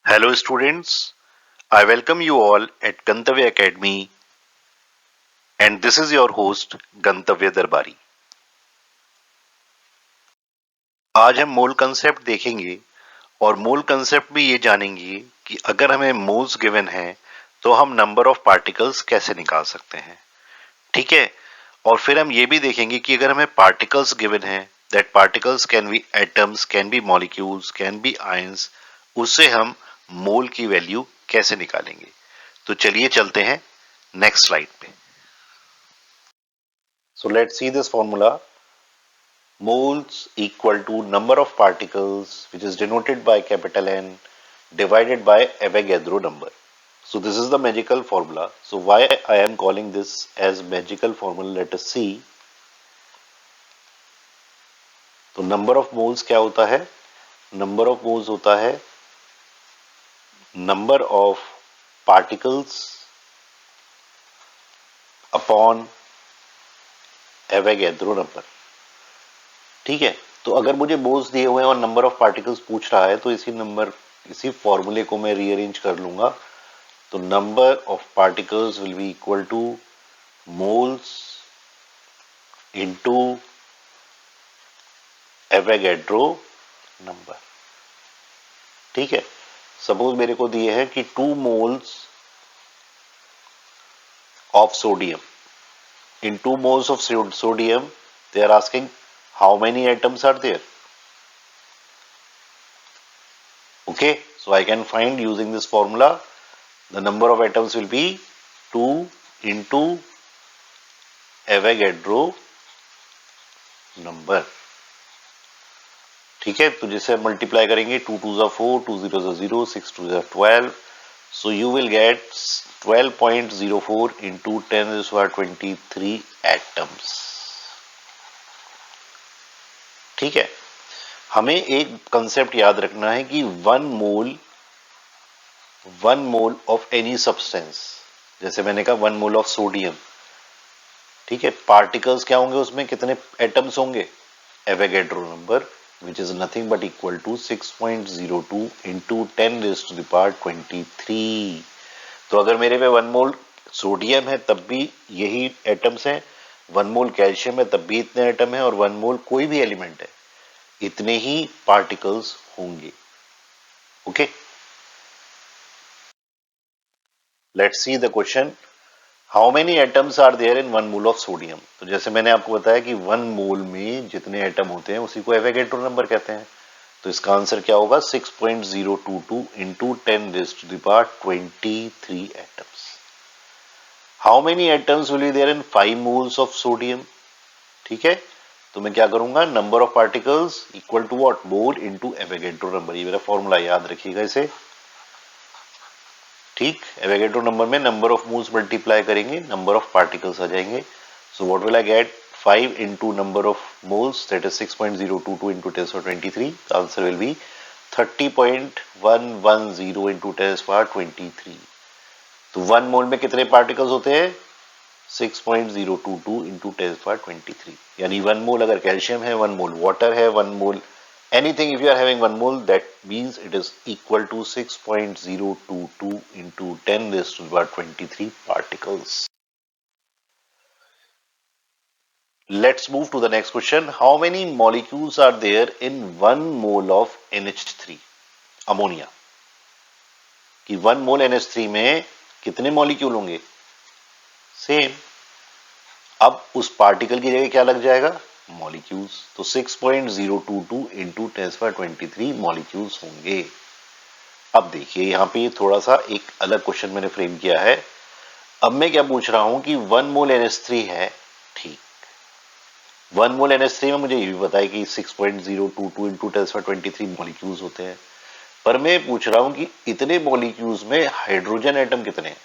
Hello students, I welcome you all at Gantavya Academy and this is your host Gantavya Darbari. आज हम मोल concept देखेंगे और मोल concept में ये जानेंगे कि अगर हमें मोल्स गिवन है तो हम नंबर ऑफ पार्टिकल्स कैसे निकाल सकते हैं, ठीक है। और फिर हम ये भी देखेंगे कि अगर हमें पार्टिकल्स गिवन है, that particles can be atoms, can be molecules, can be ions, उससे हम मोल की वैल्यू कैसे निकालेंगे। तो चलिए चलते हैं नेक्स्ट स्लाइड पे। So let's see this formula. Moles equal to number of particles which is denoted by capital N divided by Avogadro number. So this is the magical formula. So why I am calling this as magical formula, let us see. तो number of moles क्या होता है? Number of moles होता है number of particles upon Avogadro number. ठीक है, तो अगर मुझे मोल्स दिए हुए हैं और नंबर ऑफ पार्टिकल्स पूछ रहा है तो इसी फॉर्मूले को मैं रीअरेंज कर लूंगा। तो number of particles will be equal to moles into Avogadro number. ठीक है, सपोज मेरे को दिए हैं कि 2 moles of sodium, in 2 moles of sodium they are asking how many atoms are there. Okay, so I can find using this formula the number of atoms will be 2 into Avogadro number. ठीक है, तो जिसे multiply करेंगे 2 2 4, 2 0 0, 6 2 12, so you will get 12.04 into 10⁻23 atoms. ठीक है, हमें एक concept याद रखना है कि 1 मोल ऑफ एनी सब्सटेंस, जैसे मैंने कहा 1 मोल ऑफ सोडियम, ठीक है, पार्टिकल्स क्या होंगे, उसमें कितने एटम्स होंगे, Avogadro number which is nothing but equal to 6.02 into 10⁻23। तो अगर मेरे पे 1 मोल सोडियम है तब भी यही एटम्स हैं, 1 मोल कैल्शियम है तब भी इतने एटम है, और 1 मोल कोई भी एलिमेंट है इतने ही पार्टिकल्स होंगे। Okay, let's see the question, how many atoms are there in 1 mole of sodium. तो जैसे मैंने आपको बताया कि 1 मोल में जितने एटम होते हैं उसी को एवोगैड्रो नंबर कहते हैं। तो इसका आंसर क्या होगा, 6.022 into 10⁻23 atoms. How many atoms will be there in 5 moles of sodium. ठीक है, तो मैं क्या करूंगा, number of particles equal to what, mole into Avogadro number. ये मेरा फॉर्मूला याद रखिएगा इसे। ठीक, एवोगैड्रो नंबर में नंबर ऑफ मोल्स मल्टीप्लाई करेंगे, नंबर ऑफ पार्टिकल्स आ जाएंगे। So what will I get, 5 into number of moles, that is 6.022 into 10⁻23. The answer will be 30.110 into 10⁻23. तो 1 मोल में कितने पार्टिकल्स होते हैं, 6.022 into 10⁻23। यानी 1 मोल अगर कैल्शियम है, 1 मोल वाटर है, 1 मोल anything, if you are having 1 mole, that means it is equal to 6.022 into 10⁻23 particles. Let's move to the next question. How many molecules are there in 1 mole of NH3 ammonia? कि 1 मोल NH3 में कितने molecule होंगे, same. अब उस particle की जगह क्या लग जाएगा, मॉलिक्यूल्स। तो 6.022 इंटू 10⁻23 मॉलिक्यूल्स होंगे। अब देखिए यहां पे थोड़ा सा एक अलग क्वेश्चन मैंने फ्रेम किया है। अब मैं क्या पूछ रहा हूं कि 1 मोल NH3 है, ठीक, 1 मोल NH3 में मुझे ये भी पता है कि 6.022 इंटू 10⁻23 मॉलिक्यूल्स होते हैं, पर मैं पूछ रहा हूं कि इतने मॉलिक्यूल्स में हाइड्रोजन एटम कितने हैं।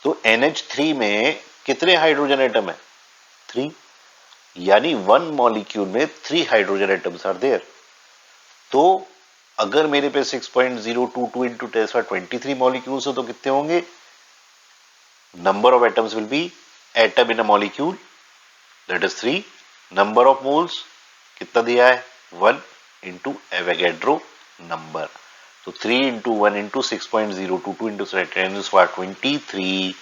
तो NH3 में कितने हाइड्रोजन एटम है, 3, यानी 1 मॉलिक्यूल में 3 हाइड्रोजन एटम्स आर देयर। तो अगर मेरे पे 6.022 इंटू 10⁻23 मॉलिक्यूल्स हो तो कितने होंगे, number of atoms will B, atom in a molecule that is 3, number of moles कितना दिया है, 1 इंटू एवोगैड्रो नंबर। तो 3 into 1 into 6.022 into 10 is for 23.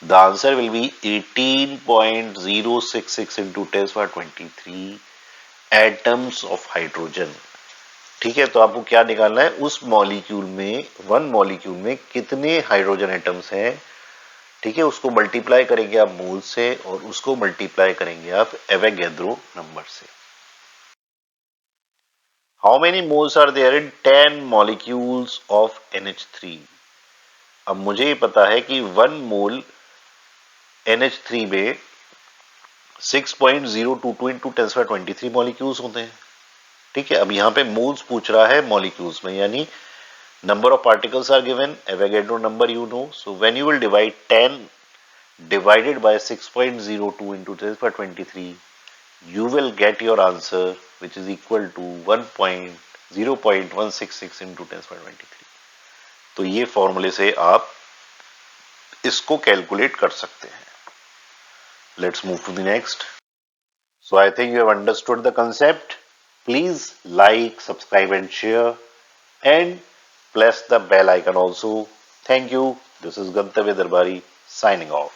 The answer will be 18.066 into 10 for 23 atoms of hydrogen. ठीक है, तो आपको क्या निकालना है, उस मॉलिक्यूल में, वन मॉलिक्यूल में कितने हाइड्रोजन एटम्स हैं. ठीक है, उसको मल्टीप्लाई करेंगे आप मोल से और उसको मल्टीप्लाई करेंगे आप एवोगैड्रो नंबर से. How many moles are there in 10 molecules of NH3. अब मुझे ये पता है कि 1 मोल NH3 में 6.022 इंटू 10⁻23 मॉलिक्यूल्स होते हैं. ठीक है, अब यहां पे मोल्स पूछ रहा है मॉलिक्यूल्स में, यानी number of particles are given, Avogadro number you know, so when you will divide 10 divided by 6.02 into 10⁻23, you will get your answer which is equal to 0.166 into 10⁻23. तो ये फॉर्मूले से आप इसको कैलकुलेट कर सकते हैं. Let's move to the next. So I think you have understood the concept. Please like, subscribe and share and press the bell icon also. Thank you. This is Gantavya Darbari signing off.